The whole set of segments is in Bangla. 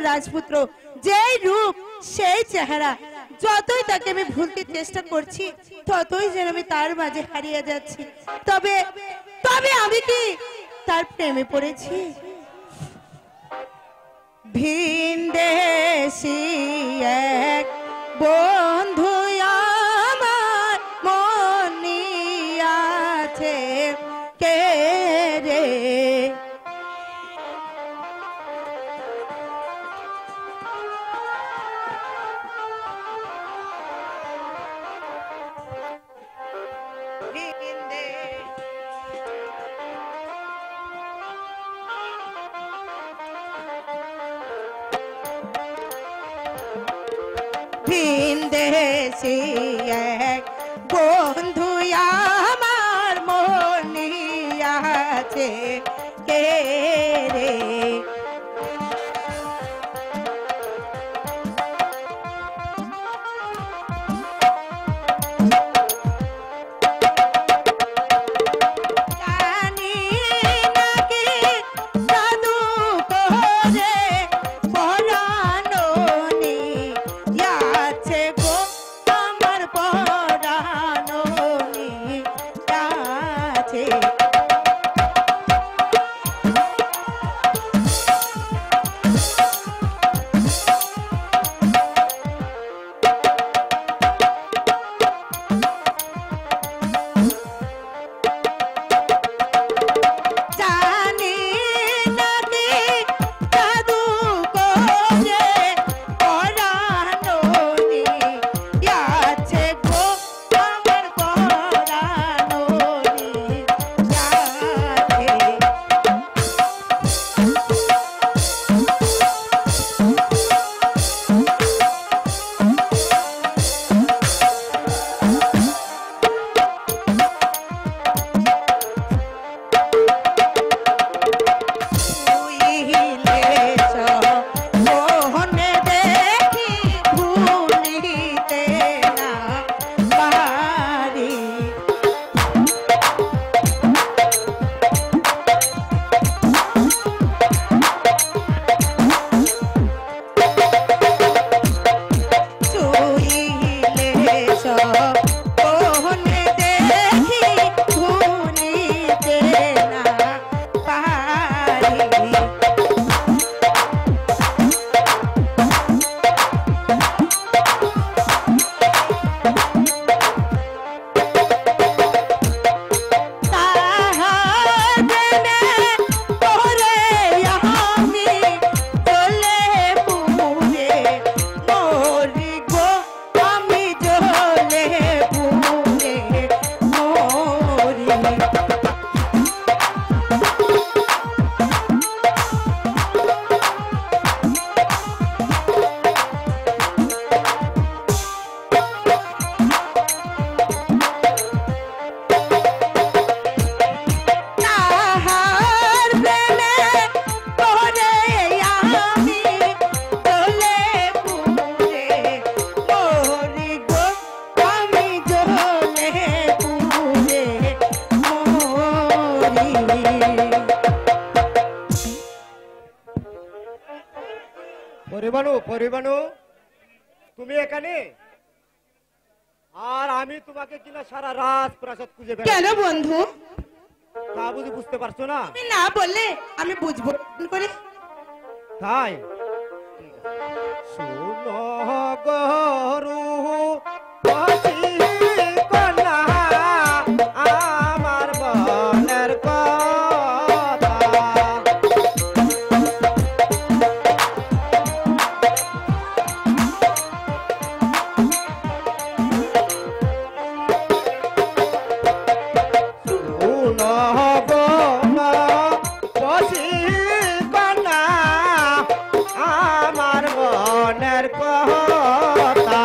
রাজপুত্র, যেই রূপ সেই চেহারা, যতই তাকে আমি ভুলতে চেষ্টা করছি ততই যেন আমি তার মাঝে হারিয়ে যাচ্ছি। তবে তবে আমি কি তার প্রেমে পড়েছি? ভিনদেশী এক বন্ধু আমার মনে আছে, কে রে? ভিনদেশী এক বন্ধু আমার মনে আছে, কে রে? পরিবানু, তুমি এখানে? আর আমি তোমাকে কিনা সারা রাজপ্রাসাদ খুঁজে বেড়াচ্ছি। কেন বন্ধু? তা বুঝি বুঝতে পারছো না? তুমি না বললে আমি বুঝবো কি করে? তাই শোনো গরু আমার মনের কথা, আমার মনের কথা।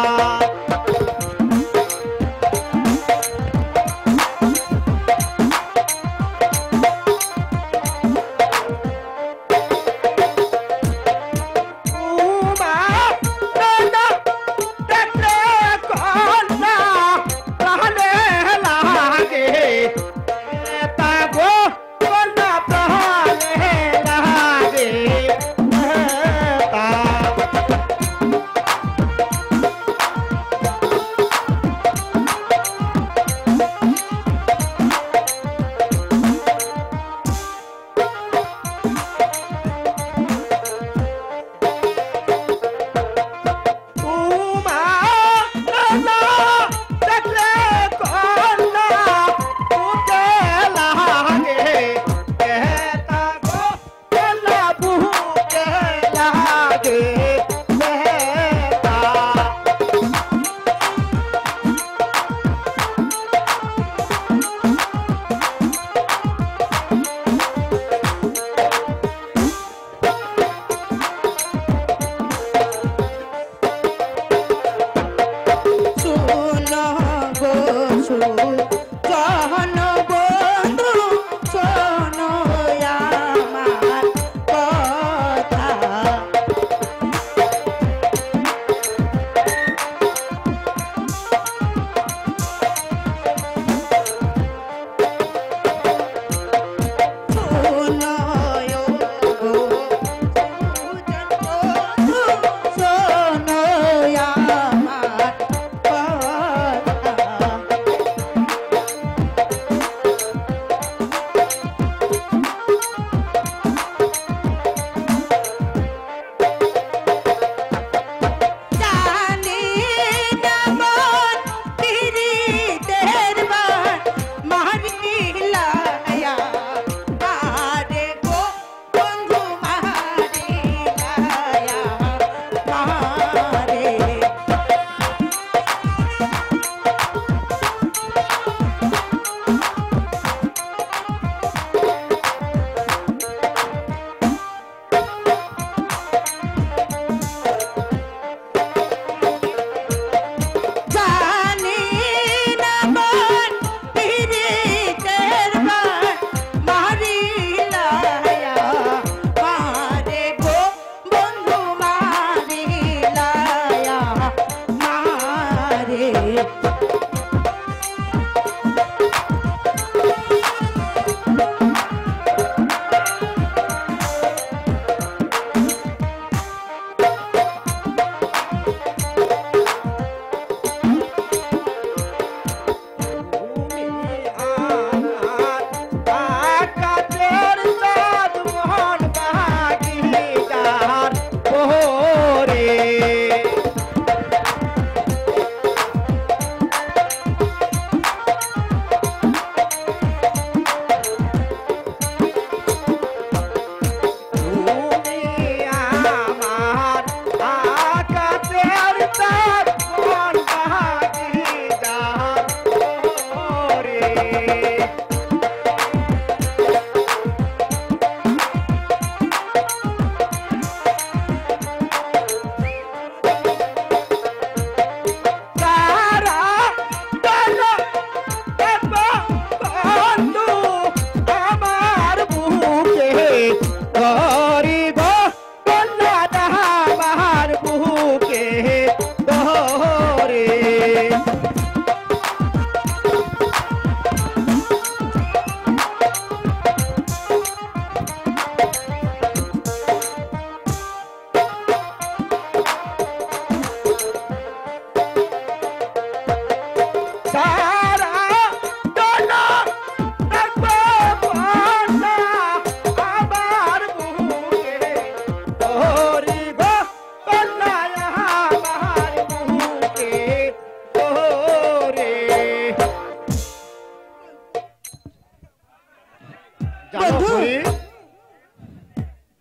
জানো বন্ধু। পরি,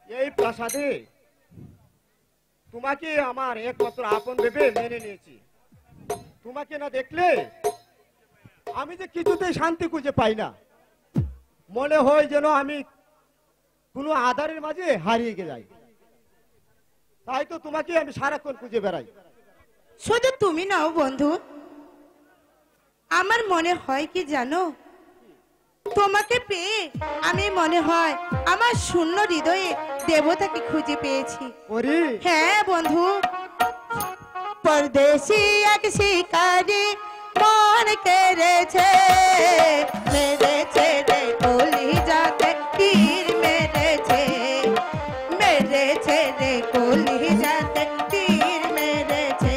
এই প্রাসাদে তোমাকে আমার একমাত্র আপন ভেবে মেনে নিয়েছি। তোমাকে না দেখলে আমি যে কিছুতেই শান্তি খুঁজে পাই না। মনে হয় যেন আমি কোনো আধারের মাঝে হারিয়ে যাই। তাই তো তোমাকে আমি সারাক্ষণ খুঁজে বেড়াই। শুধু তুমি নাও বন্ধু, আমার মনে হয় কি জানো, তোমাকে পেয়ে আমি মনে হয় আমার শূন্য হৃদয়ে দেবতাকে খুঁজে পেয়েছি। পরি, হ্যাঁ বন্ধু, परदेसी एक शिकारी मान करेছে মেরেছে রে কলি যাতে তীর মেরেছে রে কলি যাতে তীর মেরেছে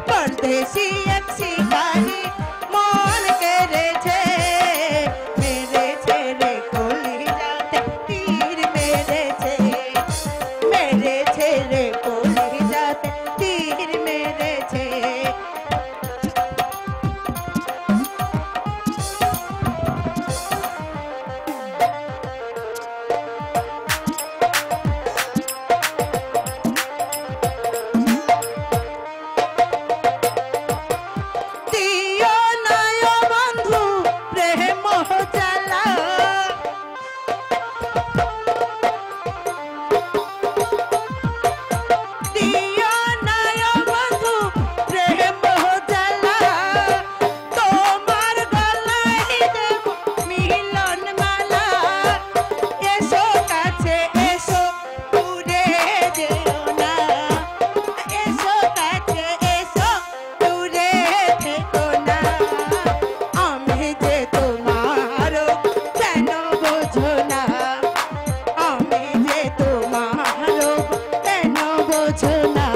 परदेसी एक शिकारी मान करेছে রে কলি যাতে তীর মেরেছে রে কলি যাতে তীর মেরেছে। দিও না ও বন্ধু প্রেম জ্বালা, দিও না ও বন্ধু প্রেম জ্বালা, তোমার গলায় দেব মিলন মালা। এসো কাছে এসো দূরে যেও না, এসো কাছে এসো দূরে থেকো না। আমি যে তোমার কেন বোঝো না, আমি যে তোমার কেন বোঝো না।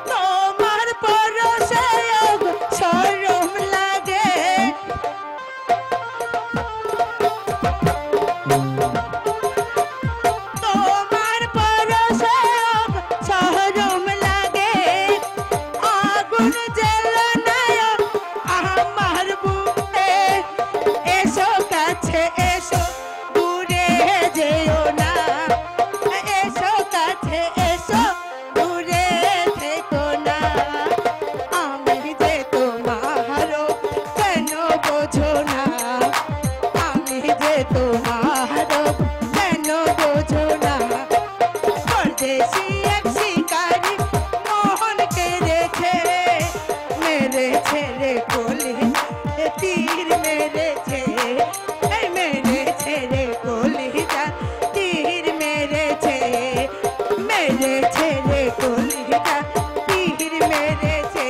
তোমার পরশে শরম লাগে, তোমার পরশে শরম লাগে। আগুন জ্বালানায় আমার বুকে, এসো কাছে এসো দূরে যেও না, এসো কাছে এসো দূরে থেকো না। আমি যে তোমার কেন বোঝো না, আমি যে তোমার কেন বোঝো না। परदेसी एक शिकारी मोहन के रेखे मेरेছে রে কোলি তীর মেরেছে রে কোলি যা তীর মেরেছে রে কোলি যা তীর মেরেছে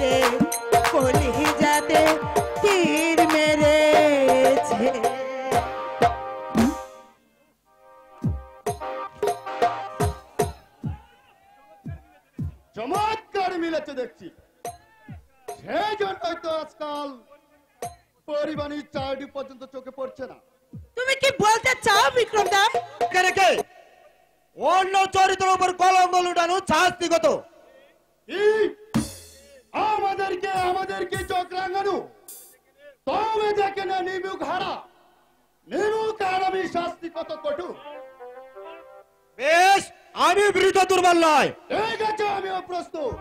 রে কোলি যাতে তীর মেরেছে। চমৎকার মিলেছে দেখছি, সেই জন্যই তো আজকাল পরিবাণীর চারটি পর্যন্ত চোখে পড়ছে না। তুমি কি বলতে চাও বিক্রম দা? রেখে অন্য চরিত্রের উপর কলঙ্ক লুটানো শাস্তিগত। কি আমাদেরকে চোখ রাঙানো, তবে দেখে না নিমুখ হারামি শাস্তি কত কটু। বেশ, আমি বৃদ্ধ দুর্বল নয়। ঠিক আছে, আমিও প্রস্তুত।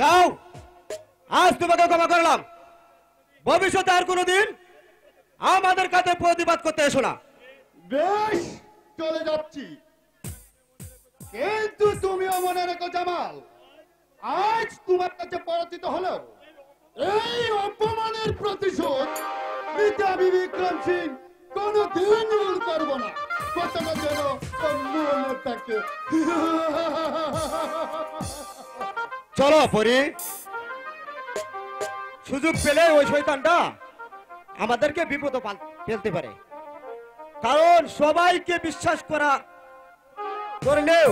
যাও, আজ তোমাকে ক্ষমা করলাম। ভবিষ্যতে আর কোনোদিন আমাদের কাছে প্রতিবাদ করতে এসো না। বেশ, চলে যাচ্ছি, কিন্তু তুমিও মনে রেখো জামাল, আজ তোমার কাছে পরাজিত হলো, এই অপমানের প্রতিশোধ নিতে আমি বিক্রম সিং কোনদিন ভুল করবো না। কথাটা যেন মনে থাকে। চলো পরি, সুযোগ পেলে ওই শয়তানটা আমাদেরকে বিপদে ফেলতে পারে, কারণ সবাইকে বিশ্বাস করা করলেও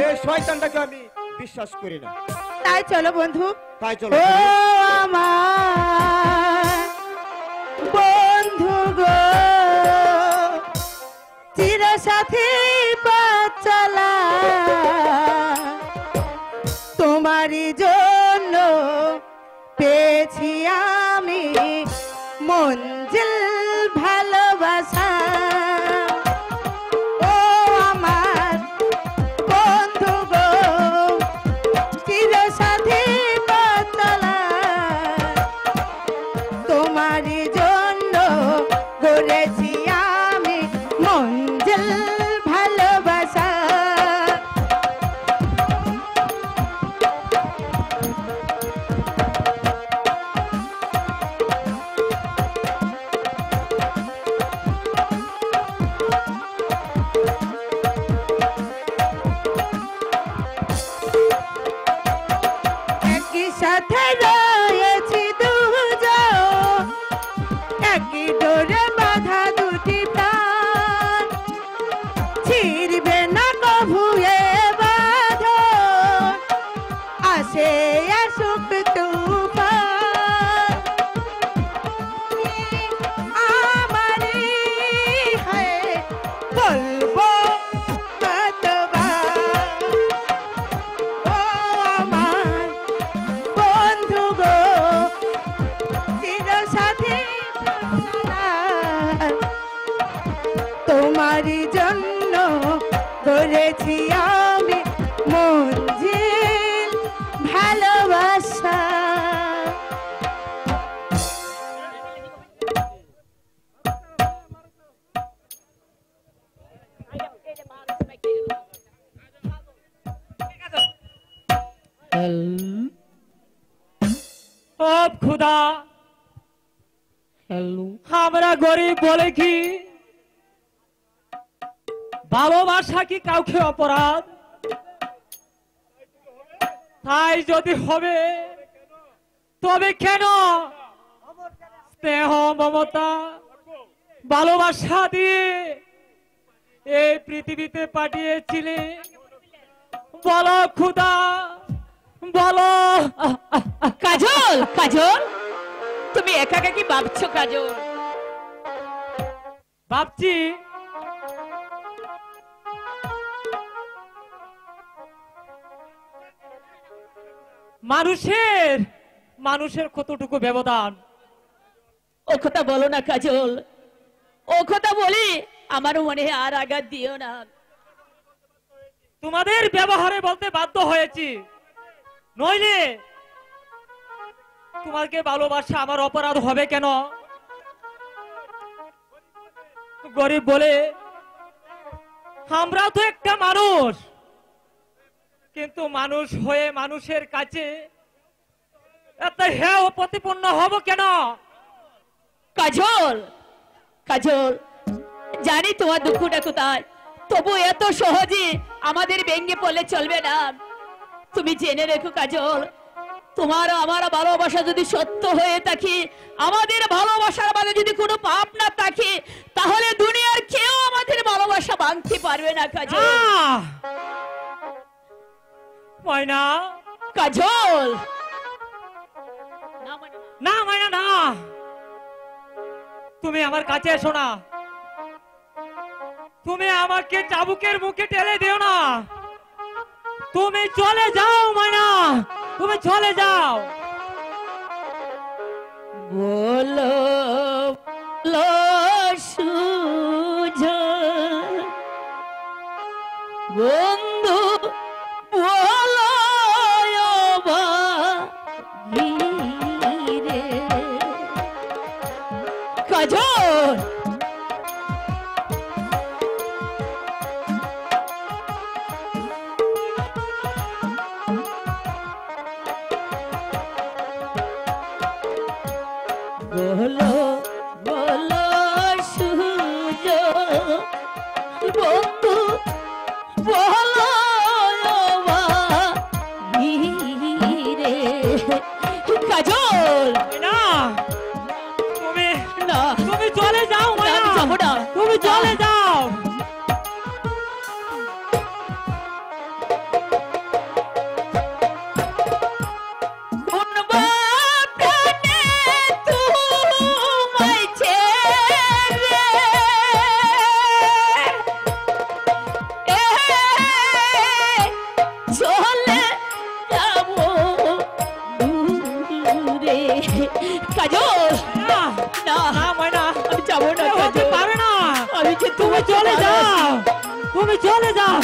এই শয়তানটাকে আমি বিশ্বাস করি না। তাই চলো বন্ধু, তাই চলো ও পরি। আমার বন্ধু গো, চির সাথী পথ চলা, তোমারই জন্য পেয়েছি আমি মঞ্জিল ভালোবাসা। ও আমার বন্ধু গো, চির সাথী পথ চলা, তোমারই জন্য গড়েছি আমি মঞ্জিল ভালোবাসা। একই সাথে রয়েছি দুজন, একই ডোরে বাঁধা দুটি প্রাণ, ছিড়বে না কভু এ বাঁধন, আসে আসুক তুফান। আমারই হয়ে বলবো কতবার, ও আমার বন্ধু গো, চির সাথী তোমারই জন্য গড়েছি আমি মঞ্জিল ভালোবাসা। अब खुदा আমরা গরিব বলে কি ভালোবাসা কি কাউকে অপরাধ? তাই যদি হবে তবে কেন স্নেহ মমতা ভালোবাসা দিয়ে এই পৃথিবীতে পাঠিয়েছিলে? বলো খুদা, বলো। কাজল, কাজল, তুমি একা একা কি ভাবছো কাজল? ভাবছি মানুষের মানুষের কতটুকু ব্যবধান। ও কথা বলো না কাজল, ও কথা বলি আমার মনে আর আঘাত দিও না। তোমাদের ব্যবহারে বলতে বাধ্য হয়েছি, নইলে তোমাকে ভালোবাসা আমার অপরাধ হবে কেন? গরিব বলে আমরা তো একটা মানুষ, কিন্তু মানুষ হয়ে মানুষের কাছে এত হেয় প্রতিপন্ন হব কেন? কাজল, কাজল, জানি তোমার দুঃখটা কোথায়, তবু এত সহজে আমাদের ভেঙে পড়লে চলবে না। তুমি জেনে রেখো কাজল, তোমার আমার ভালোবাসা যদি সত্য হয়ে থাকে, আমাদের ভালোবাসার মাঝে যদি কোনো পাপ না থাকে, তাহলে দুনিয়ার কেউ আমাদের ভালোবাসা ভাঙতে পারবে না কাজল। ময়না, কাজল, না ময়না না, তুমি আমার কাছে এসো না, তুমি আমাকে চাবুকের মুখে ঠেলে দিও না, তুমি চলে যাও ময়না, তুমি চলে যাও। বলো লো সুজন বন্ধু, বলো রে কাজল। রে কাজল না তুমি না তুমি চলে যাও না, মায়া আমি যাবো না। তুমি চলে যাও কোনবা প্রাণে তোমায় ছেড়ে চলে যাবো দূরে কাজল না না না মায়া আমি যাবো না হতে কাজল পারে না আমি যে তুমি চলে যাও তুমি চলে যাও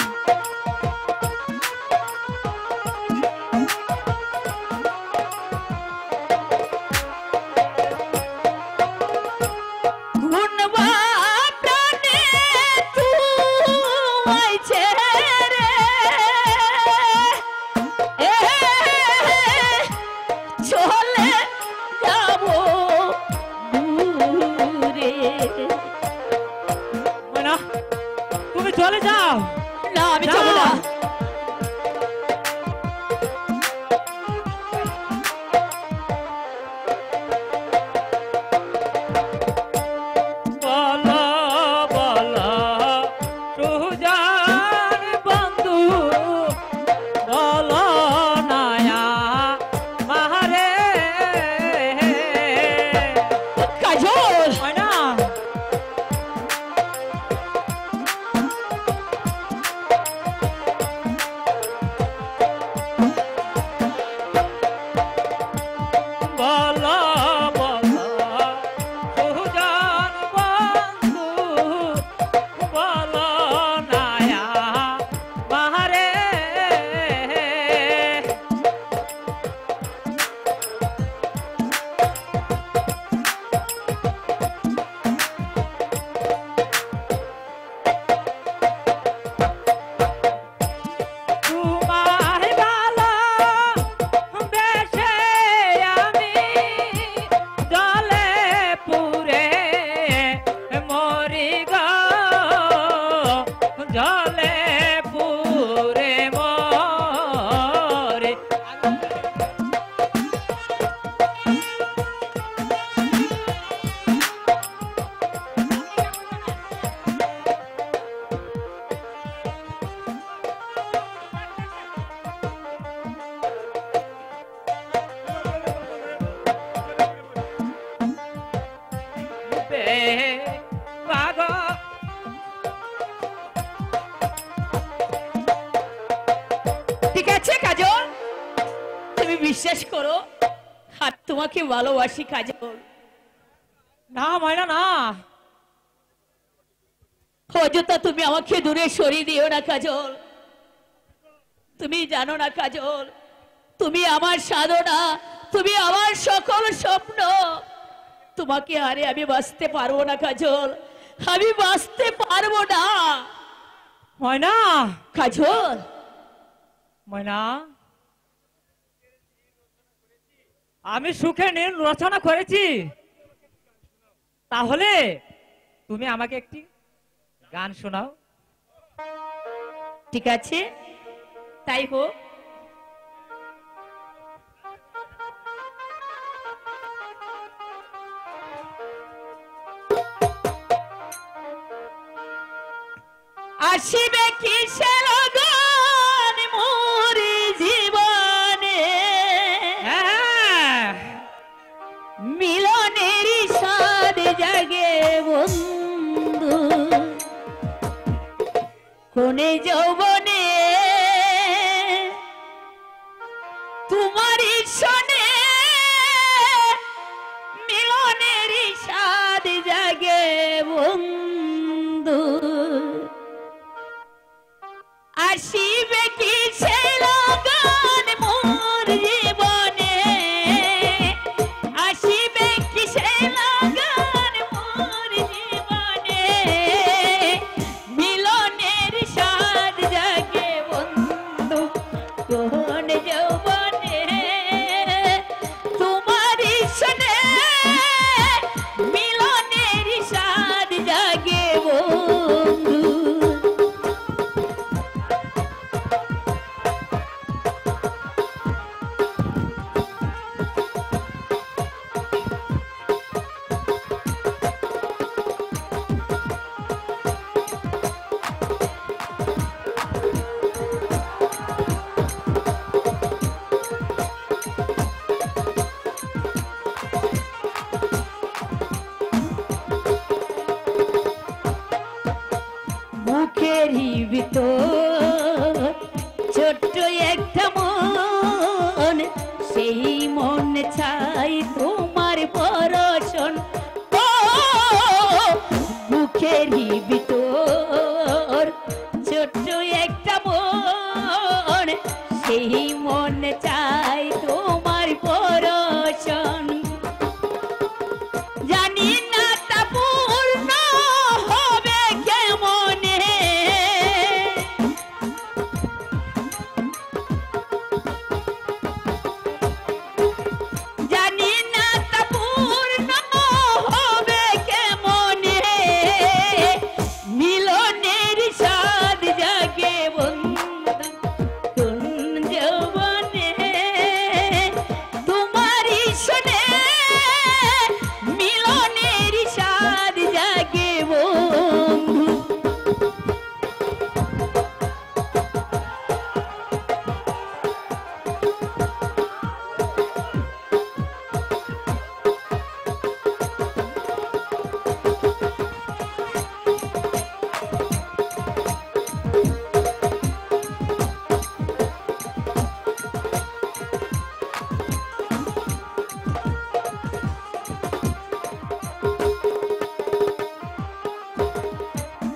কোনবা প্রাণে তোমায় ছেড়ে চলে যাবো দূরে মায়া তুমি চলে যাও না আমি যাবো না বলো বলো সুজান বন্ধু বলো নায়া মাহারে কাজল হয় না বলো বলো সুজান বন্ধু বলো নায়া মাহারে তোমায় ভালো বেশে আমি জলে পুরে মরি গো জলে পুরে মরে পাগল ঠিক আছে কাজল তুমি বিশ্বাস করো আর তোমাকে ভালোবাসি কাজল না মাইনা না অযথা তুমি আমাকে দূরে সরিয়ে দিও না কাজল তুমি জানো না কাজল তুমি আমার সাধনা তুমি আমার সকল স্বপ্ন তোমাকে হারে আমি বাঁচতে পারবো না কাজল আমি বাঁচতে পারবো না ময়না কাজল ময়না আমি সুখে নীল রচনা করেছি তাহলে তুমি আমাকে একটি গান শোনাও ঠিক আছে তাই হোক আসিবে কিসের গান মোর জীবনে হ্যাঁ মিলনের স্বাদ জাগে বন্ধু কোনে যৌবনে তোমার শোনে মিলনের স্বাদ জাগে বন্ধু আসিবে কি গান মোর জীবনে আসিবে কি গান মোর জীবনে মিলনের স্বাদ জাগে বন্ধু কোন যৌবনে সেই মন চাই তোমার পরশন ও বুকেরই ভিতর ছোট্ট একটা মন সেই মন চাই তোমার পরশন জানি না তা পূর্ণ হবে কেমনে জানি না তা পূর্ণ হবে কেমনে মিলনের স্বাদ জাগে বন্ধু কোন যৌবনে তোমারই শোনে মিলনের স্বাদ জাগে বন্ধু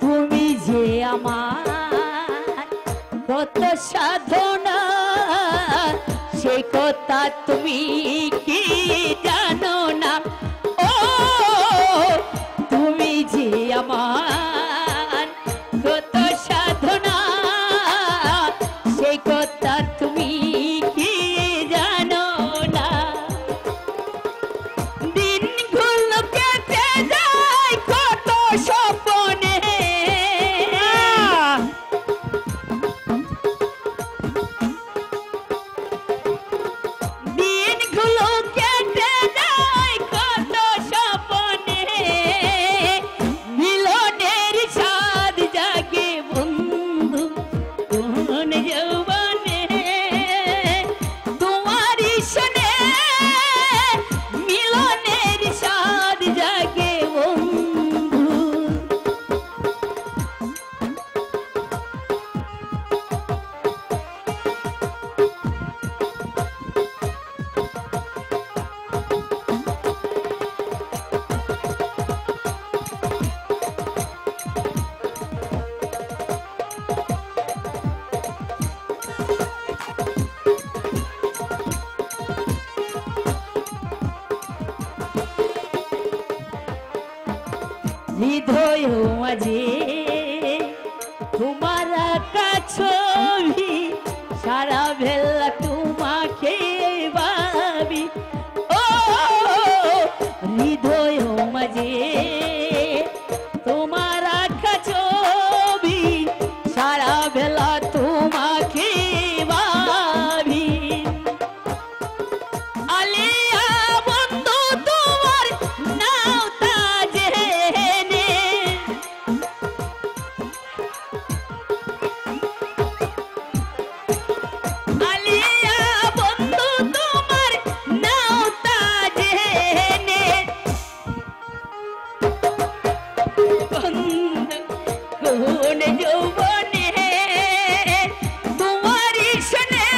তুমি যে আমার কত সাধনা সে কথা তুমি কি জানো না ও তুমি যে আমার কত সাধনা সে কথা তুমি কি জানো না দিনগুলো কেটে যায় কত স্বপ্নে দিনগুলো কেটে যায় কত স্বপ্নে মিলনের স্বাদ জাগে বন্ধু কোন যৌবনে তোমারই শোনে মিলনের স্বাদ জাগে বন্ধু হৃদয় মাঝে তোমার কাছবি সারা বেলা তোমাকে ভাবি ও হৃদয় মাঝে তোমার কাছবি সারা বেলা তোমাকে ভাবি আলিয়া বন্ধু তোমার নাও তাজেনে আলিয়া বন্ধু তোমার নাও তাজেনে কোন যৌবনে তোমারই শোনে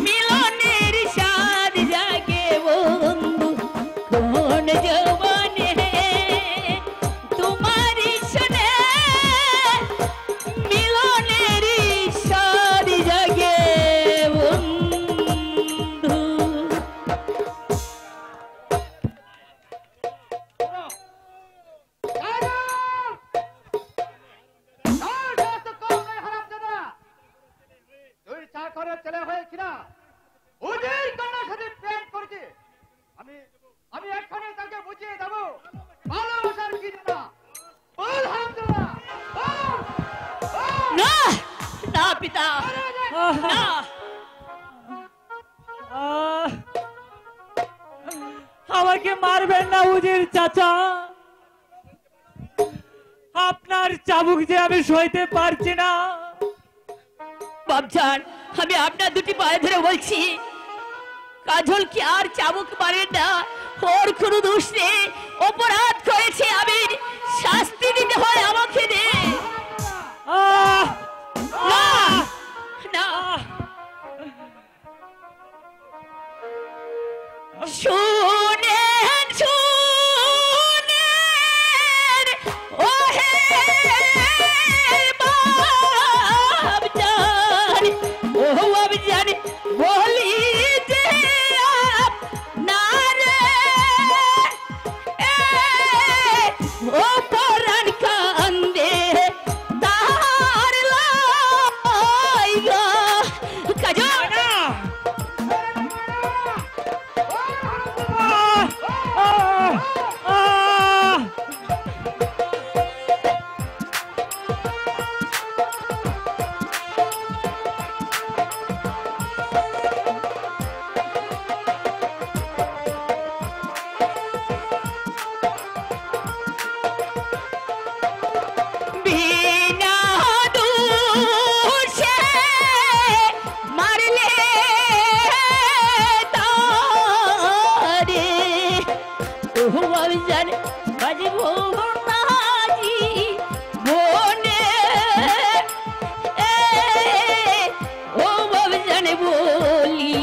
মিলনের স্বাদ জাগে বন্ধু কোন যৌবনে তোমারই শোনে মিলনের স্বাদ জাগে বন্ধু তুই চাকরের ছেলে হয়ে কিনা ওদের কন্যার সাথে প্রেম করছে আমি আমি এক্ষুনি তাকে বুঝিয়ে দেবো ভালোবাসার কি জানা বল হারামজাদা বল, বল। না না পিতা না আহ! আমাকে মারবেন না উজির চাচা, আপনার চাবুক যে আমি সইতে পারছি না। বাবজান আমি আপনার দুটি পায়ে ধরে বলছি কাজল কি আর চাবুক মারেন না, ওর কোনো দোষ নেই, অপরাধ করেছে আমি, শাস্তি দিতে হয় আমাকে দে। আহ! না না শুনেন শুনেন ও হে বাবজান, ও বাবজান বলি যে আপনারে ও পরাণ কান্দে তার লাইগা কাজল। বিনা দোষে মারলে তারে ও বাবজান বাজব নাজি মনে ও বাবজান বলি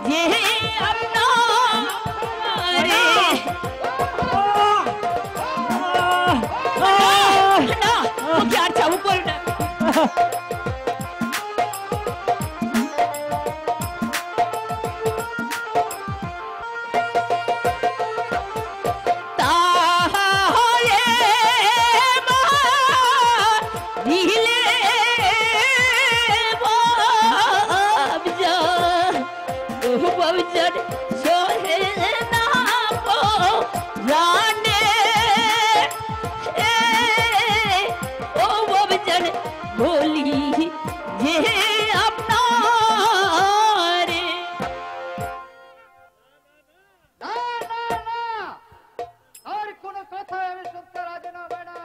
যে আপনারে না ওকে আর চাবুক করো না। তাহলে মা দিলে বাবজান ও বাবজান সহে না পো জানে ও বাবজান বলি যে আপনারে না না না, আর কোনো কথায় আমি শুনতে রাজি না বেটা।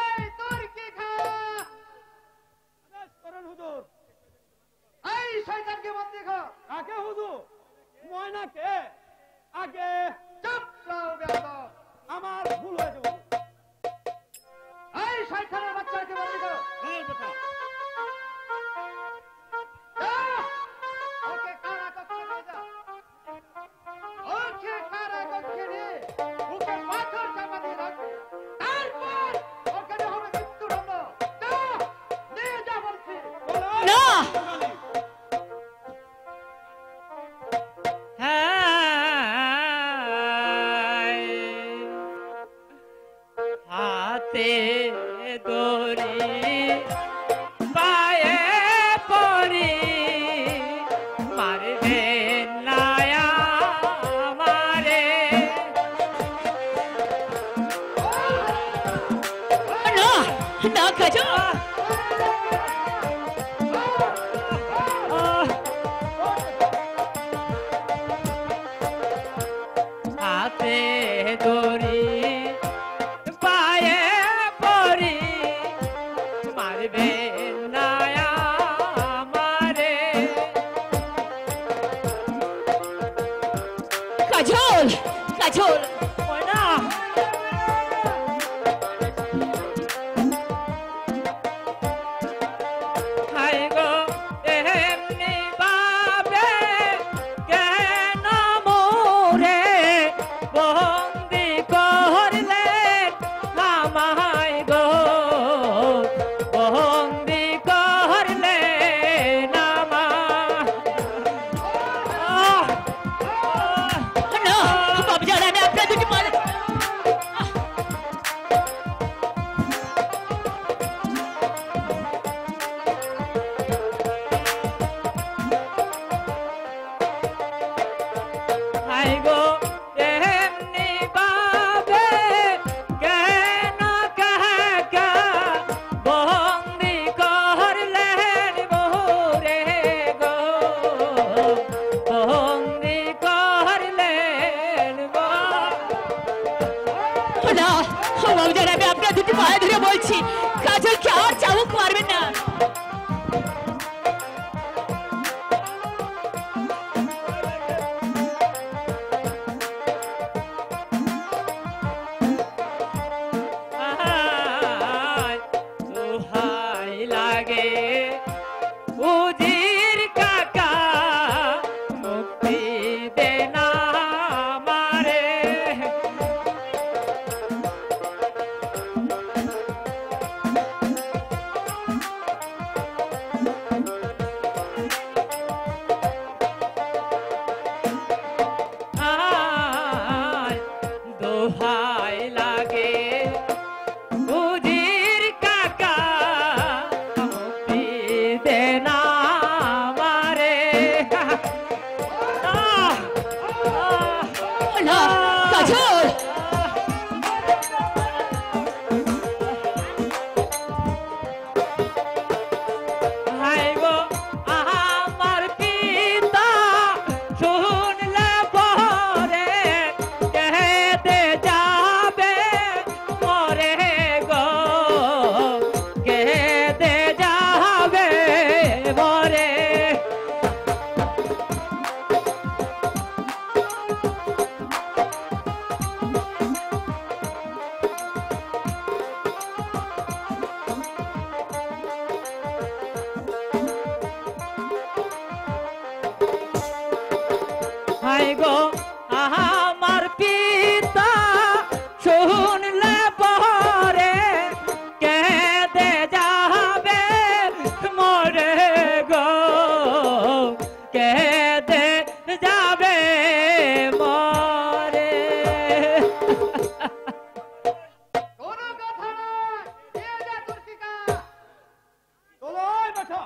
এই তোর কি খা? আদেশ করেন হুজুর। এই শয়তানকে বন্দি কর। কাকে হুজুর? ময়নাকে? আগে চুপ রাও বেয়াদব। আমার ভুল হয়েছে হুজুর। এই শয়তানের বাচ্চাকে বন্দি কর। এই বেটা, ওকে কারাকক্ষে নিয়ে যা। ওকে কারাকক্ষে নিয়ে ওকে পাথর চাপা দিয়ে রাখবে। তারপর ওখানে হবে মৃত্যুদণ্ড। যা, নিয়ে যা বলছি। না হাতে দড়ি পায়ে পড়ি মারবে নায়া মারে না না কাজল হাতে দড়ি পায়ে পড়ি মারবে নায়া মারে কাজল কাজল ময়না হাই গো এমনি বাবে কেন মোরে বন্দি করলে আমায় গো বন্দি করলে নামা না বাবজান আমি আপনার দুটি মারে হাই গো এমনি বাবে কেন কাকা বন্দি করলেন মোরে গো বন্দি করলেন গো না বাবজান আমি আপনার দুটি পায়ে ধরে বলছি কাজলকে আর চাবুক মারবেন না। দোহাই লাগে উজির কাকা মুক্তি দেনা কাজল হাই গো আমার পিতা শুনলে পরে কেঁদে যাবে মরে গো কেঁদে যাবে মরে। হাই গো আমার পিতা শুনলে পরে কেঁদে যাবে মরে গো কেঁদে যাবে মরে। কোনো কথা নয়, নিয়ে যা তোর টিকা। চলো এই বেটা।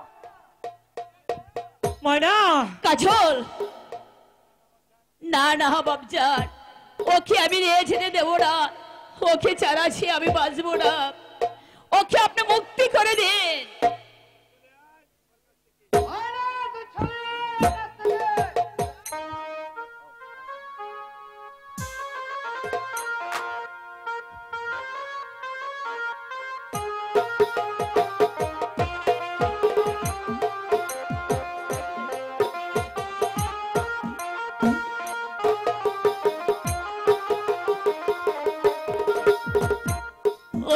ময়না কাজল না না বাবজান, ওকে আমি নিয়ে যেতে দেবো না, ওকে ছাড়াছি আমি বাঁচবো না, ওকে আপনি মুক্তি করে দিন। আয় না, তুই চলে আয় রাস্তা দিয়ে।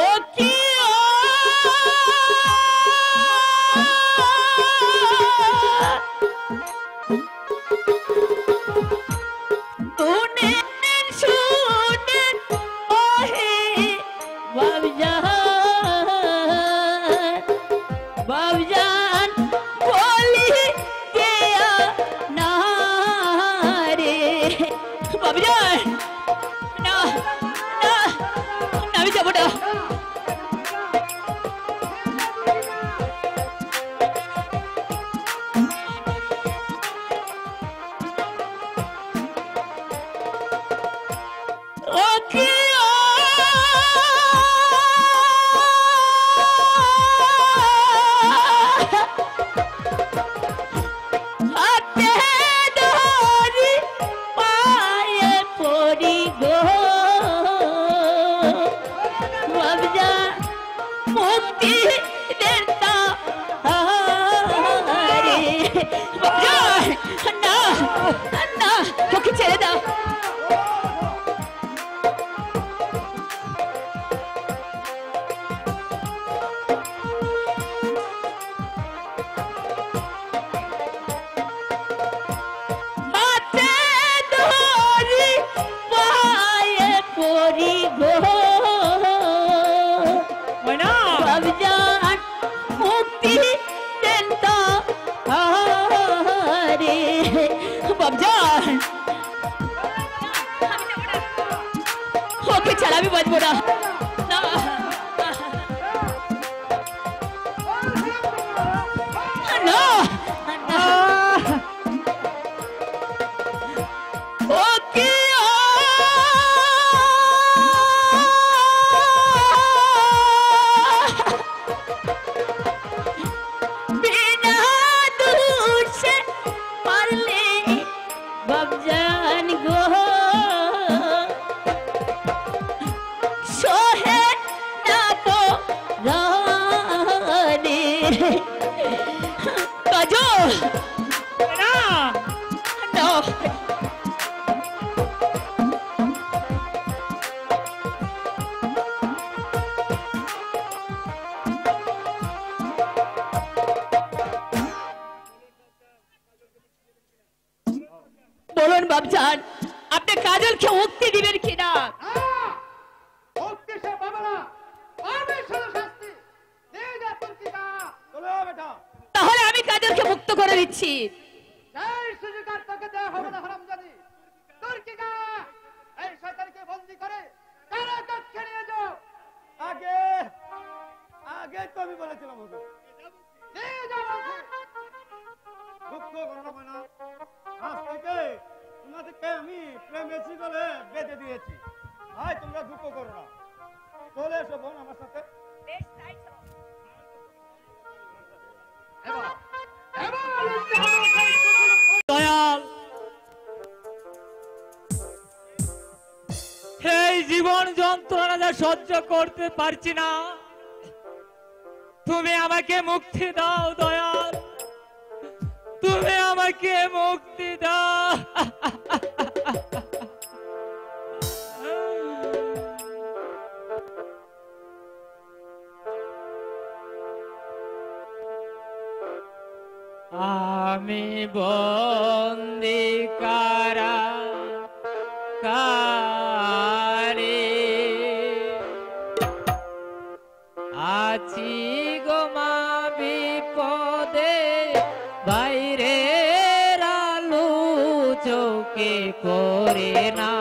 ওকে तूने सुने ओहे बाबजान बोली गया ना रे बाबजान ना ना ना भी যাবো না। ওকে হাতে ধরি পায়ে পড়ি গো বাবজা মুক্তি দেতা রে বাবজা না না ওকে ছেড়ে দাও। মাতে ধরি পায়ে পড়ি গো ময়না বাবজান মুক্তি দেন তো রে বাবজান ওকে ছাড়া আমি বাঁচবো না। না না না ওকে बिना दूर से पारले बाबजान गो सोहे ना पो रानी काजो ময়না no বলুন বাবজান আপনি কাজলকে মুক্তি দিবেন কিনা? মুক্তি সে পাবে না, পাবে শুধু শাস্তি। নিয়ে যা তোর টিকা। চলো বেটা। তাহলে আমি কাজলকে মুক্ত করে দিচ্ছি। এই সুযোগ আর তোকে দেয়া হবে না হারামজাদি। তোর টিকা। এই শয়তানকে বন্দী করে কারাকক্ষে নিয়ে যাও। আগে আগে তো আমি বলেছিলাম ওকে। নিয়ে যাও বলছি। দুঃখ করো না, আজ থেকে তোমাদেরকে আমি প্রেমেছি বলে বেঁধে দিয়েছি। এসো বোন আমার সাথে। দয়াল, এই জীবন যন্ত্রণা যা সহ্য করতে পারছি না, তুমি আমাকে মুক্তি দাও দয়াল, তুমি আমাকে মুক্তি দাও। আমি বন্দি কারাগারে আছি গো মা বিপদে, বাইরে আলো চোখে করে না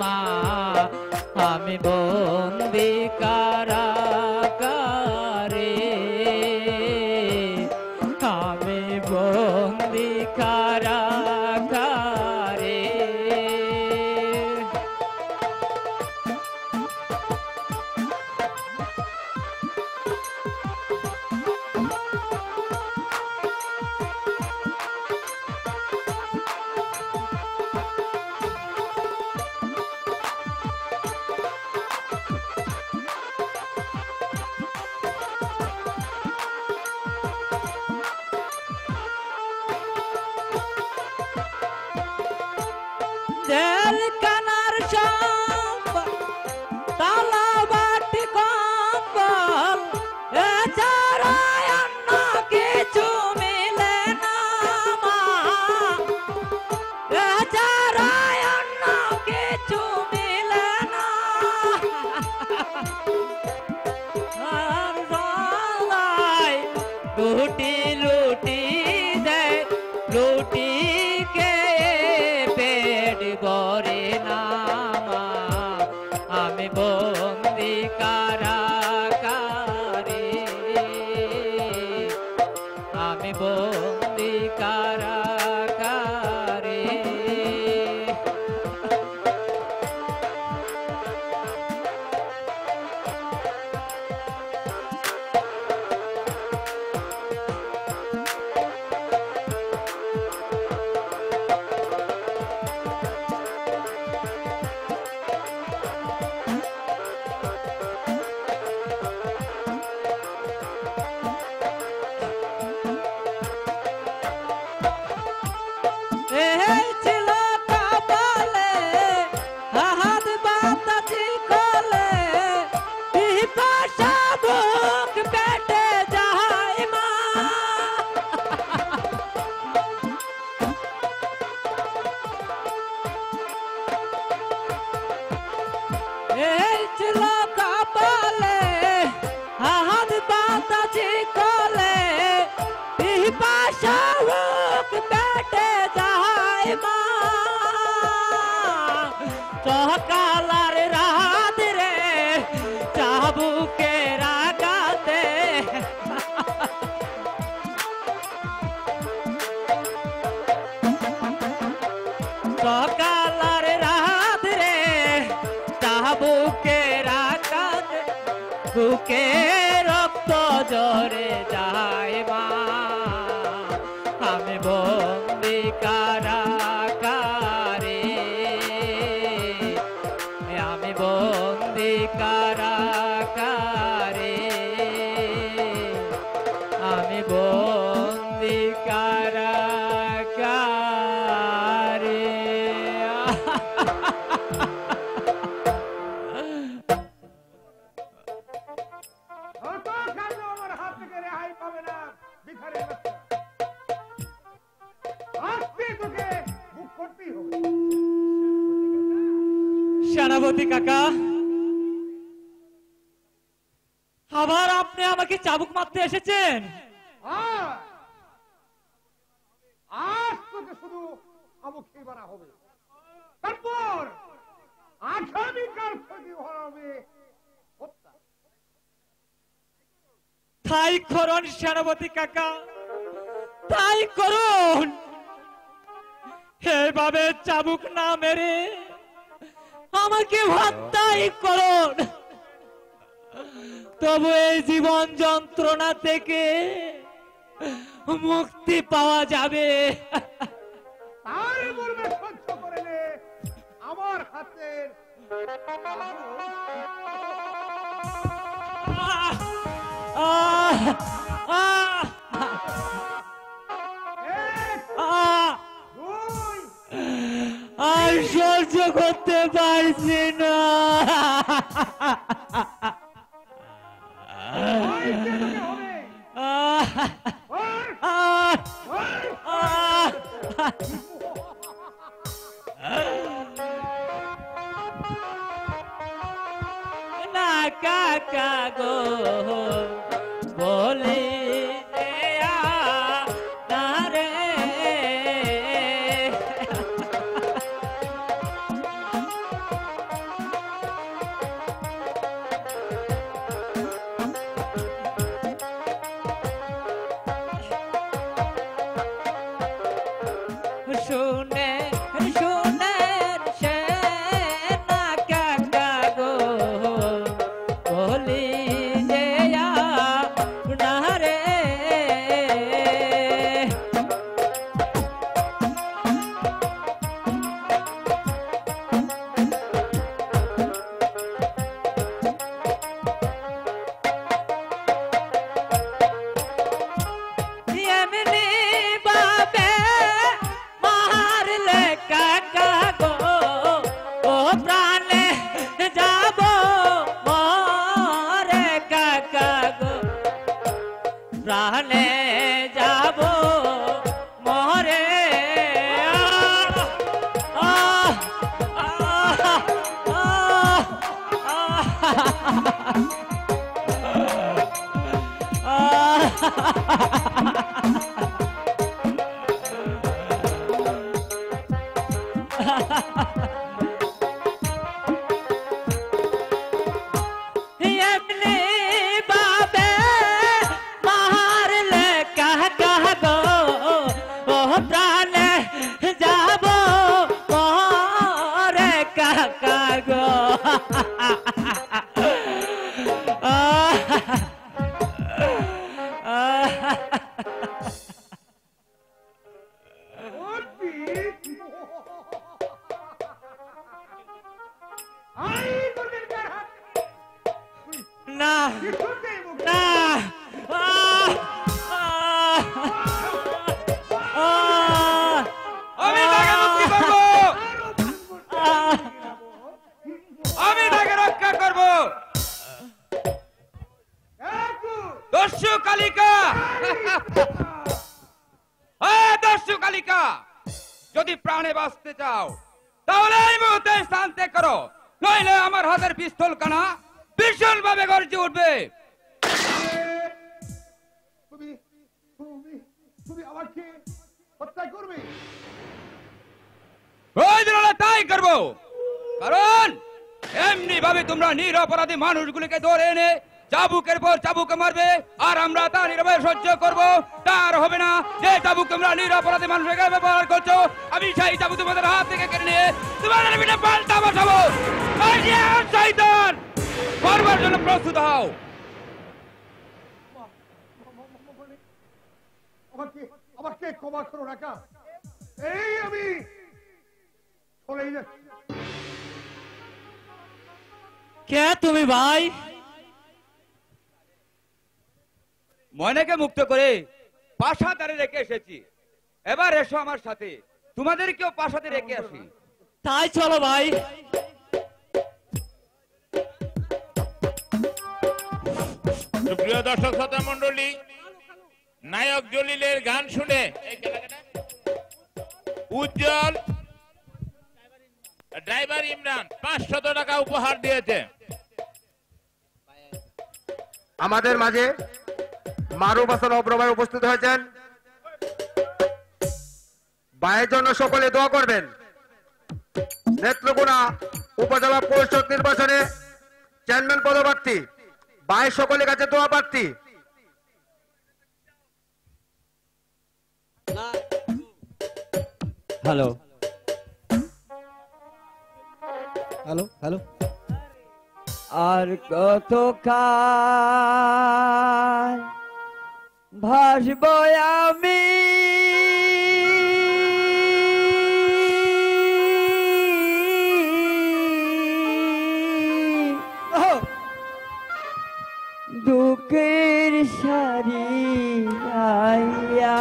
মা, আমি বন্দি কারাগারে, আমি বন্দি কারাগারে। জেলখানার সব তালা বাটি কম্বল, এছাড়া অন্য কিছু মিলে না মা, এছাড়া অন্য কিছু মিলে না। আর সবাই লুটি লুটি দেয়, লুটি বরে নামা, আমি বন্দি কারাগারে, আমি বন্দি কারাগারে। ছিল কপালে হাত বাতাসি কলে, পিপাসা বুক পেটে যায় মা, এই ছিল কপালে হাত বাতাসি কলে, পিপাসা বুক পেটে যায় মা, সকালার রাত রে চাবুকে রাগাতে, সকালার রাত রে চাবুকে রাগাতে, বুকে রক্ত জরে যায় মা, আমি বন্দি কারাগারে, আমি বন্দি কারাগারে, আমি বন্দি কারাগারে। আমার হাত থেকে রেহাই পাবে না ভিখারির বাচ্চা, আজকে তোকে বুক করতেই হবে। সেনাপতি কাকা, আবার আপনি আমাকে চাবুক মারতে এসেছেন? আজ তোকে শুধু আমুখী মারা হবে, তারপর আগামীকাল থেকে হবে হত্যা। তাই করুন সেনাপতি কাকা, তাই করুন, এভাবে চাবুক না মেরে আমাকে হত্যাই করুন। তবু এই জীবন যন্ত্রণা থেকে মুক্তি পাওয়া যাবে। তাই বলবে সহ্য করে নে আমার হাতের আহ, আহ, আহ, আর সহ্য করতে পারছি না। না কাকা গো বলে শুনে শুনে সে না কাকা গো বলি যে না রে। এমনি বাবে মারলে কাকা গো ও প্রাণে যাব মরে কাকা গো প্রাণে যাব মরে। আহ, আহ, এমনি বাবে মারলে কাকা গো ও প্রাণে যাব মরে কাকা গো। না না আমি তাকে মুক্তি করব, আমি তাকে রক্ষা করব। দস্যু কালিকা, দস্যু কালিকা, যদি প্রাণে বাঁচতে চাও তাহলে এই মুহূর্তে স্থান ত্যাগ করো, নইলে আমার হাতের পিস্তল কানা ভীষণ ভাবে গর্জে উঠবে। তুমি তুমি তুমি আমাকে হত্যা করবে? প্রয়োজন তাই করবো, কারণ এমনি ভাবে তোমরা নিরপরাধী মানুষগুলিকে ধরে এনে চাবুকের পর চাবুকে মারবে, আর আমরা তা নীরবে সহ্য করব। তার হবে না যে চাবুক তোমরা নিরপরাধী মানুষকে ব্যবহার করছো, আমি সেই চাবুক তোমাদের হাত থেকে কেড়ে নিয়ে তোমাদের পিঠে পাল্টা বসাবো। শয়তান, মরবার জন্য প্রস্তুত হও। আমাকে আমাকে ক্ষমা করো রাখা, এই আমি চলেই যাচ্ছি। কে তুমি ভাই? ময়নাকে মুক্ত করে পাশাতারে রেখে এসেছি, এবার এসো আমার সাথে, তোমাদেরকেও পাশাতে রেখে আসি। তাই চলো ভাই। প্রিয় দর্শক শ্রোতা মন্ডলী, নায়ক জলিলের গান শুনে উজ্জ্বল ড্রাইভার ইমরান 500 টাকা উপহার দিয়েছে। আমাদের মাঝে মারুফ হাসান অব্রভাই উপস্থিত হয়েছেন। ভাইয়ের জন্য সকলে দোয়া করবেন। নেত্রকোনা উপজেলা পরিষদ নির্বাচনে চেয়ারম্যান পদপ্রার্থী ভাই সকলের কাছে দোয়া প্রার্থী। হ্যালো হ্যালো হ্যালো, আর কত কাল ভাসব আমি দুঃখের সারি গাইয়া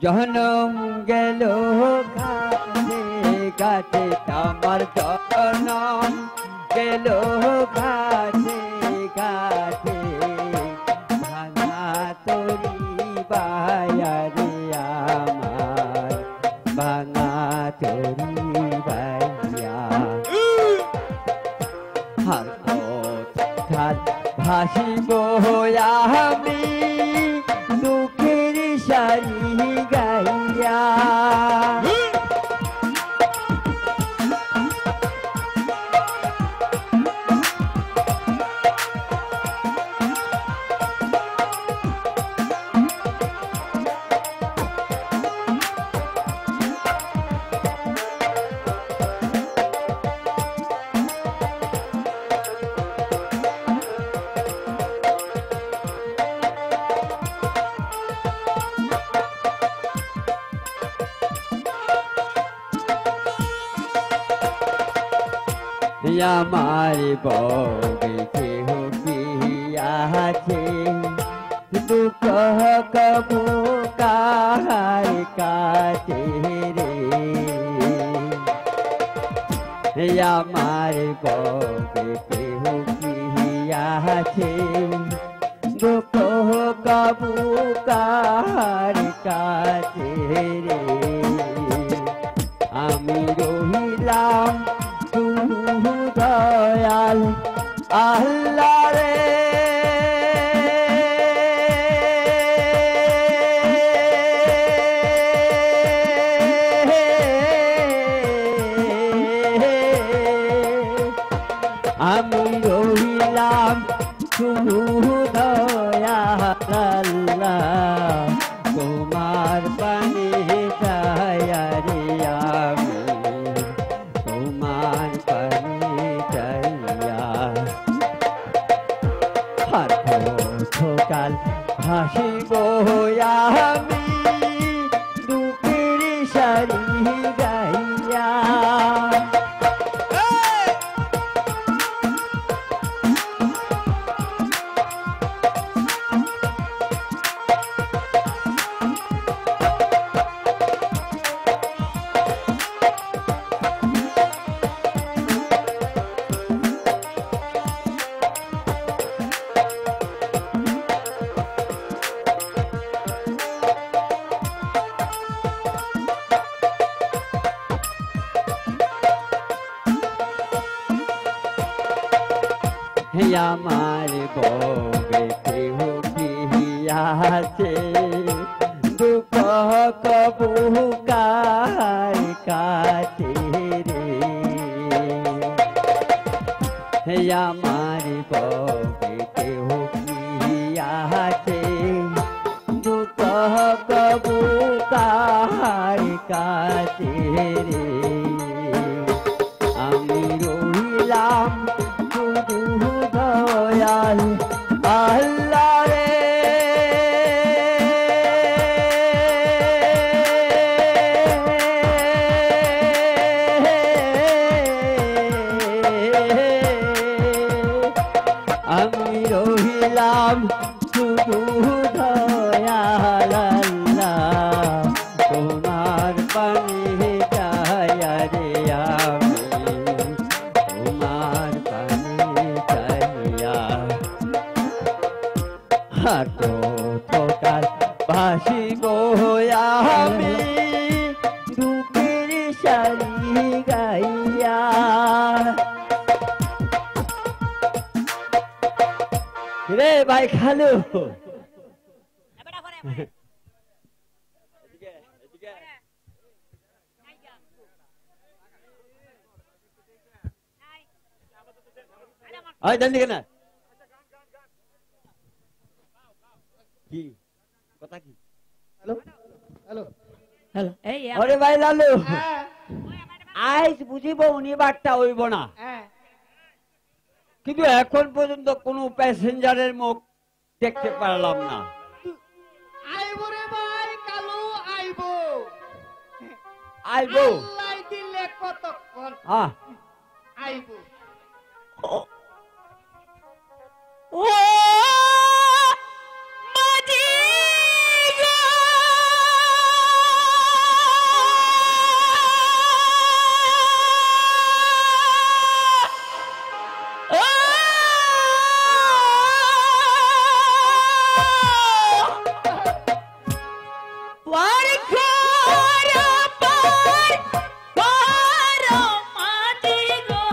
জনম গেল ঘাটে ঘাটে আমার জনম গেল ঘাটে ঘাটে ভাঙা তরি বায়ারে আমার ভাঙা তরি বায়া হার ঘাট ভাসিব আমি দুঃখের সারি গাইয়া আমার বউকে কেহ কি আছে দুঃখ কবু কাহার কাছে রে আমার বউকে কেহ কি আছে দুঃখ কবু কাহার কাছে রে আমি রহিলাম দয়াল আল্লাহ রে আমি রহিলাম শুধু দয়াল আল্লাহ তোমার পানে দয়া রে আমি তোমার পানে দয়া আর কাল ভাসিব আমি দুঃখের সারি গাইয়া আমার বউকে কেহ কি আছে দুঃখ কবু কার কাছে রে আমার বউকে কেহ কি আছে দুঃখ কবু কার কাছে রে আমি রহিলাম দয়াল আল্লাহ রে আমি রহিলাম শুধু দয়াল আল্লাহ তোমার পানে দয়া রে আমি তোমার পানে দয়া হাটো টোটাল ভাসিব আমি দুঃখের সারি গাইয়া রে ভাই খালু জলদি কেনা কি কথা কি হ্যালো হ্যালো হ্যালো এই আরে ভাই লালু আজ বুঝিব উনিবারটা হইব না, হ্যাঁ কিন্তু এখন পর্যন্ত কোনো প্যাসেঞ্জারের মুখ দেখতে পারলাম না। আইব রে ভাই, কালু আইব। আইব আল্লাহ দিলে কতক্ষণ আইব। ও মাঝি গো, ও পার করো, পার করো মাঝি গো,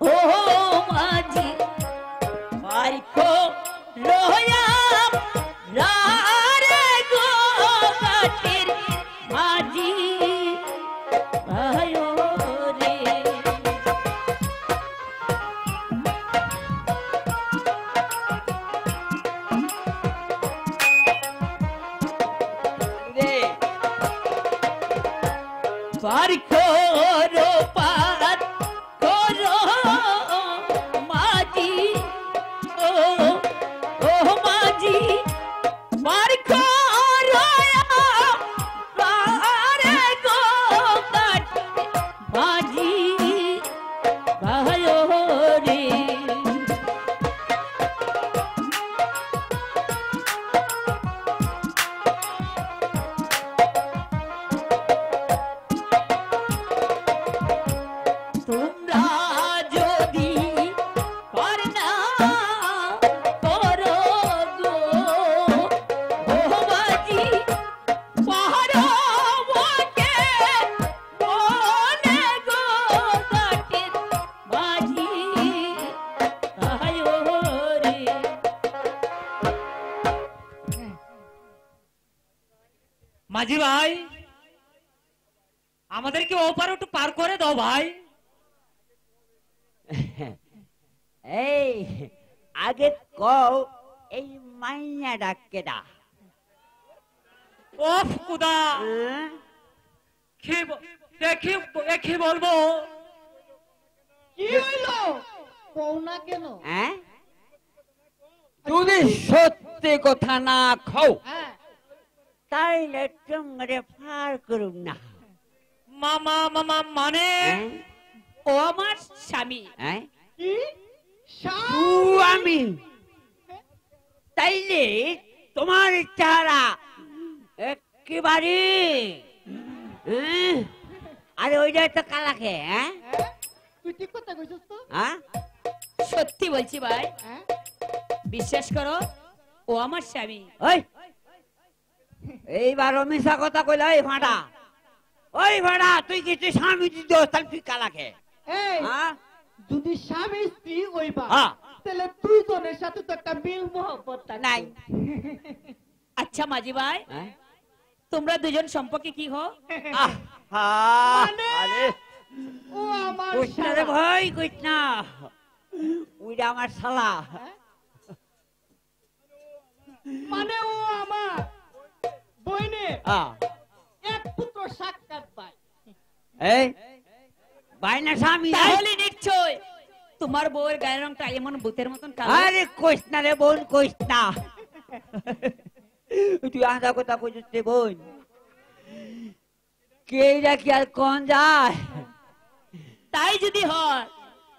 ও মাঝি পার করো রারে গো কাঠের মাঝি আয়ো রে। রে পার করো, পার করো মাঝি, ও ও মাঝি পার করো রারে গো কাঠের মাঝি আয়ো রে। তোমরা যদি পার না করো গো, ও মাঝি পারো ওকে মনে গো কাঠের মাঝি আয়ো রে। মাঝি ভাই, আমাদেরকে ওপার একটু পার করে দাও ভাই। এই আগে কও এই মাইয়া ডাকেডা? ওফ কুদা, কি বলবো? কি হইলো? কও না কেন? হ্যাঁ, যদি সত্যি কথা না খাও হ্যাঁ তাইলে তোমরে ফার করুম না। মামা মামা মানে হ্যাঁ? ও আমার স্বামী। হ্যাঁ? কি? আমি তাইলে তোমার চেহারা একেবারে আরে ওইটা তো কালাকে। হ্যাঁ, তুই ঠিক কথা কইছস তো? হ্যাঁ, সত্যি বলছি ভাই, হ্যাঁ বিশ্বাস করো ও আমার স্বামী। ওই এইবার মিশা কথা কইলা। ওই ফাটা, ওই ফাটা, তুই কি তুই স্বামী দিস তাহলে তুই কালাকে? এই হ্যাঁ, যদি স্বামী স্ত্রী হইবা হ্যাঁ। তাহলে দুইজনের সাথে তো একটা মিল মহব্বত নাই। আচ্ছা মাঝি ভাই, হ্যাঁ? তোমরা দুজন সম্পর্কে কি হো? আরে ও আমার কৃষ্ণ রে শালা। ভাই, কৃষ্ণ ওইটা আমার শালা। মানে ও আমার বইনে হ্যাঁ। এক পুত্র সাক্ষাৎ পায়। এই বাইনা স্বামী। তাহলে নিশ্চয় তোমার বউয়ের গায়ের রংটা এমন ভূতের মতন কালো। আরে কৃষ্ণ রে বোন, কৃষ্ণ তুই আধা কথা কইছিস রে বোন। কে কি আর কোন যায়? তাই যদি হয়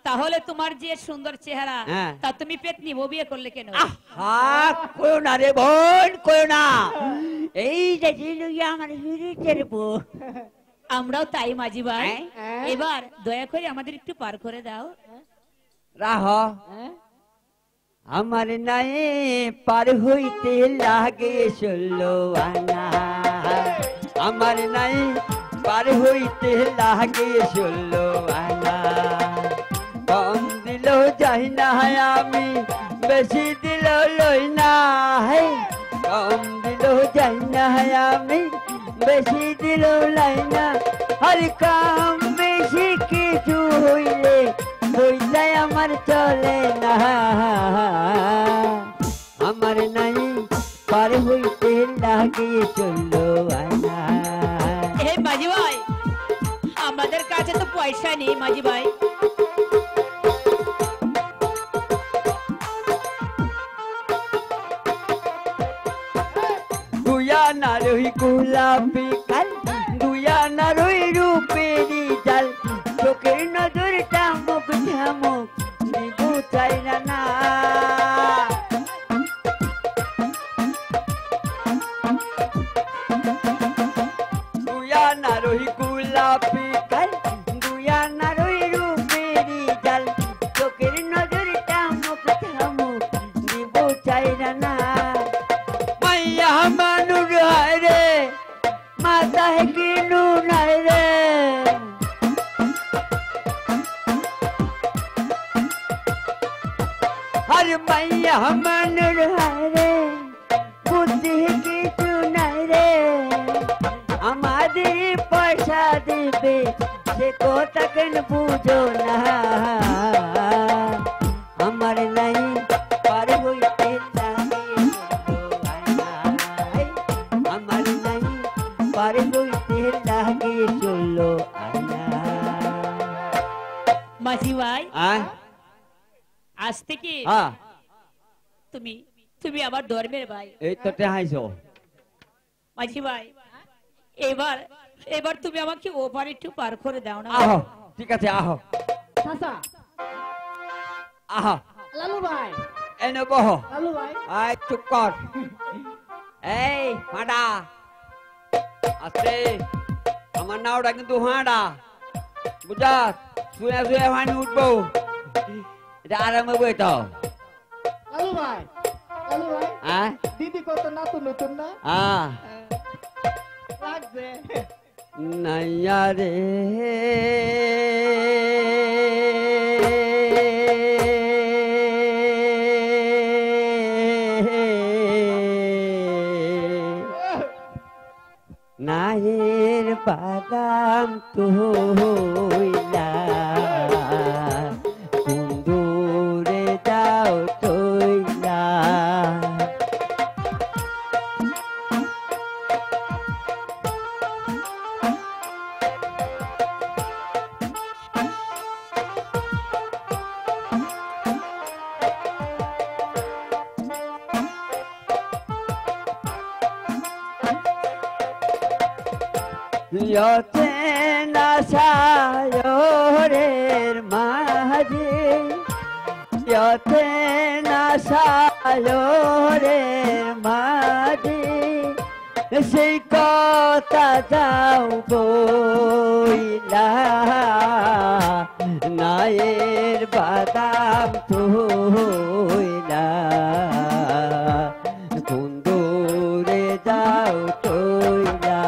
তাহলে তোমার যে সুন্দর চেহারা, হ্যাঁ। তা তুমি পেট নিবো বিয়ে করলে কেন? কইও না রে বোন, কইও না। এই যে জিলুইয়া আমার হিরিটের বউ। আমরাও তাই মাঝি ভাই। হ্যাঁ। এবার দয়া করে আমাদের একটু পার করে দাও। রাহ, আমার নাই পার হইতে লাগে 16 আনা। আমার নাই পার হইতে লাগে 16 আনা। কম দিল যাই না আমি, বেশি দিল লই না। কম দিল যাই না আমি, বেশি দিল লাই না। আর কাম বেশি কিছু হইলে হইলে আমার চলে না। আমার নাই পার হইতে লাগে 16 আনা। হে মাঝি ভাই, পয়সা নেই মাঝি ভাই। দুয়া না রই গোলাপি কাল, দুয়া না রই রূপেরি জাল, চোখের নজর টামুক ঝামুক নিবু চাই না না। দুয়া না রই গোলাপি কাল, দুয়া না রই রূপেরি জাল, চোখের নজর টামুক ঝামুক নিবু চাই না না। মাইয়া মানুষ হয় রে, মাথায় কিনু নাই রে। আর মাইয়া মানুষ হয় রে, বুদ্ধি কিছু নাই রে। আমাদের পয়সা দিবে সে কথা কেন বুঝো না। আমার নাই পার হইতে লাগে, আমার নাই পার হইতে লাগে চলো আনা। মাঝি ভাই আয় আজ থেকে হ্যাঁ, তুমি তুমি আমার ধর্মের ভাই। এই তো টেহাইছো। মাঝি ভাই এবার এবার তুমি আমাকে ওপার একটু পার করে দাও না। আহো, ঠিক আছে আহো চাচা, আহো, লালু ভাই, এনে বহ। লালু ভাই, আয় চুপ কর। এই হাঁটা আস্তে, আমার নাওটা কিন্তু হাঁটা, বুঝাস? শুয়ে শুয়ে হানি উঠবো, এটা আরামে বইতো। লালু ভাই, লালু ভাই, হ্যাঁ দিদি কত নতুন নতুন না হ্যাঁ লাগছে। নাইয়া রে নায়ের বাদাম তুইলা কুন্দুরে যাও তুইলা। Yote nasayorer maji, yote nasayorer maji, সেই কথা যাও বইলা নায়ের বাদাম তুইলা কুন্দুরে যাও তুইলা।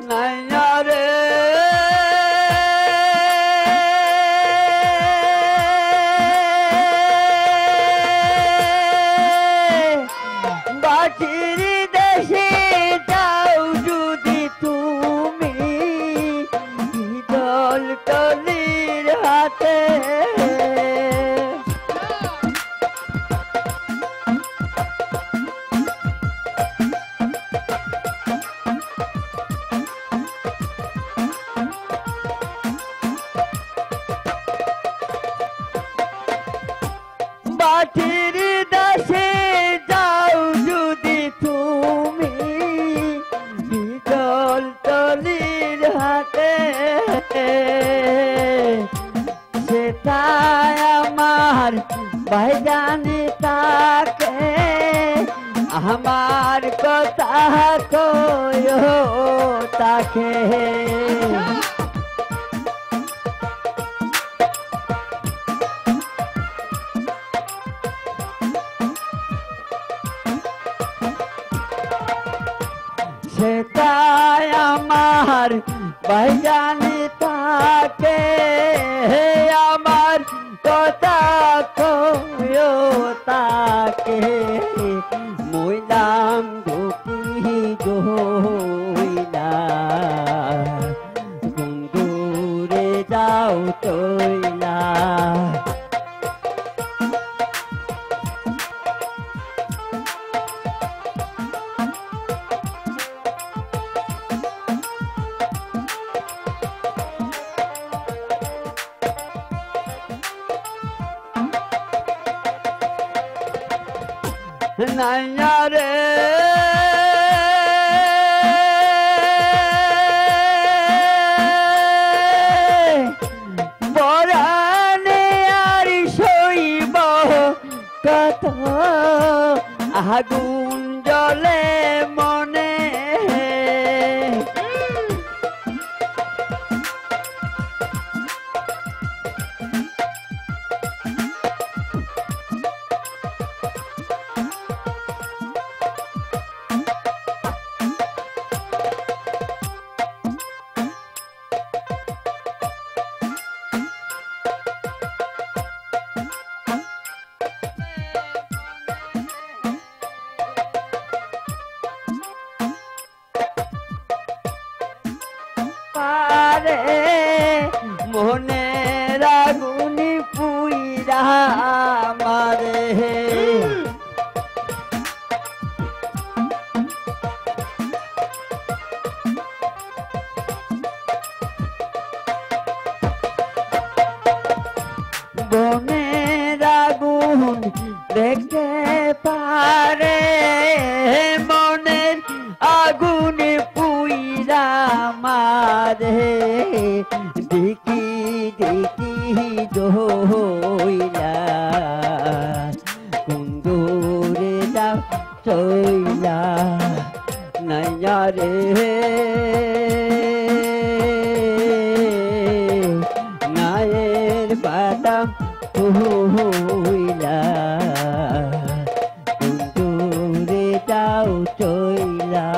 নাইয়া রে বাটির দেশে যাও যদি তুমি দল টলির হাতে। বাটির দেশে যাও যদি তুমি বিদল তলির হাতে, সেটাই আমার ভাইজানি তাকে আমার কথা কয়ো তাকে। সেটাই আমার ভাইজানি তাকে আমার কথা কয়ো তাকে। মইলাম দুঃখী গো নাইয়া রে পরাণে আর সইব কত আগুন জ্বলে মনে পারে মনের আগুনি পুইরা মারে বনের আগুন দেখতে পারে মনের আগুন পুইরা মারে দেখি দেখি দইলা কুন্দুরে দাও চইলা নাইয়া রে নায়ের বাদাম হইলা কুন্দুরে দাও চইলা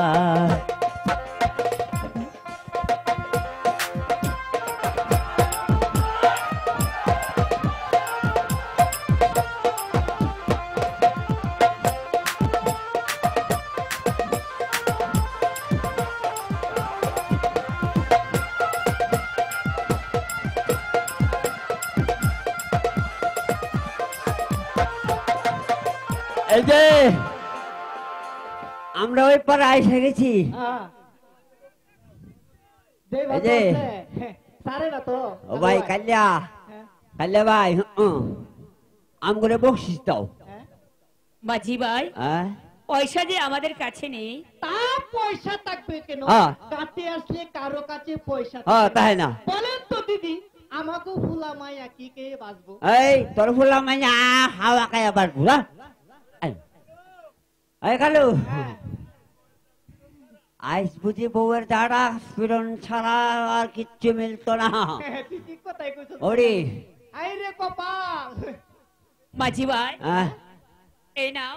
এই যে আমরা ওই পাড়ায় এসে গেছি এই যে সারে না তো ও ভাই কাল্যা কাল্যা ভাই আমগুলো বকশিস দাও মাঝি ভাই পয়সা যে আমাদের কাছে নেই তা পয়সা থাকবে কেন হ্যাঁ। কাটে আসলে কারো কাছে পয়সা হ্যাঁ তাই না বলেন তো দিদি আমাকে ফুলা মাইয়া কি কে বাঁচবো এই তোর ফুলা মাইয়া হাওয়া খায় আবার ঘুরা এই কালু আইস বুঝি বউয়ের দাঁড়া ফিরন ছাড়া আর কিচ্ছু মিলতো না তুই ঠিক কথাই কইছ ওরে আই রে কপাল মাঝি ভাই হ্যাঁ এই নাও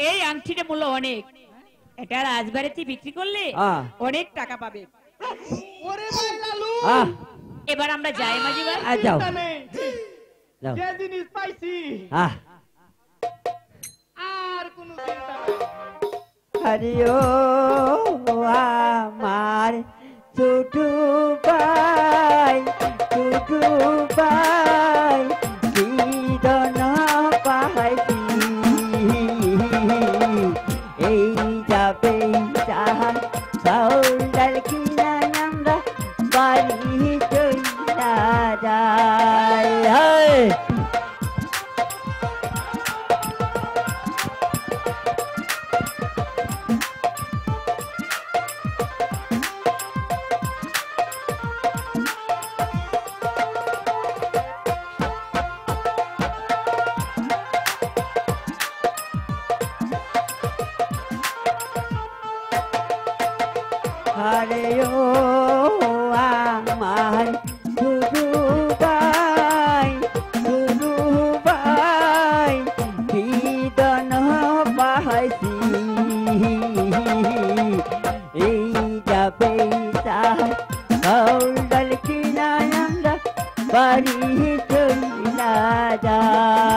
এই আংটিটা মূল্য অনেক এটা রাজবাড়িতে বিক্রি করলে অনেক টাকা পাবে ওরে ভাই লালু এবার আমরা যাই মাঝি ভাই যাও চিন্তা নেই। যাও যে জিনিস পাইছি আর কোনো চিন্তা নেই হরিও আমার ছোটু ভাই বিদন পাইছি এই যাবে চাউল ডাল কিনা আমরা বাড়ি চইলা যায় আরে ও আমার দুদু ভাই বিদন পাইছি এই যাবে চাউল ডাল কিনা আমরা বাড়ি চইলা যায়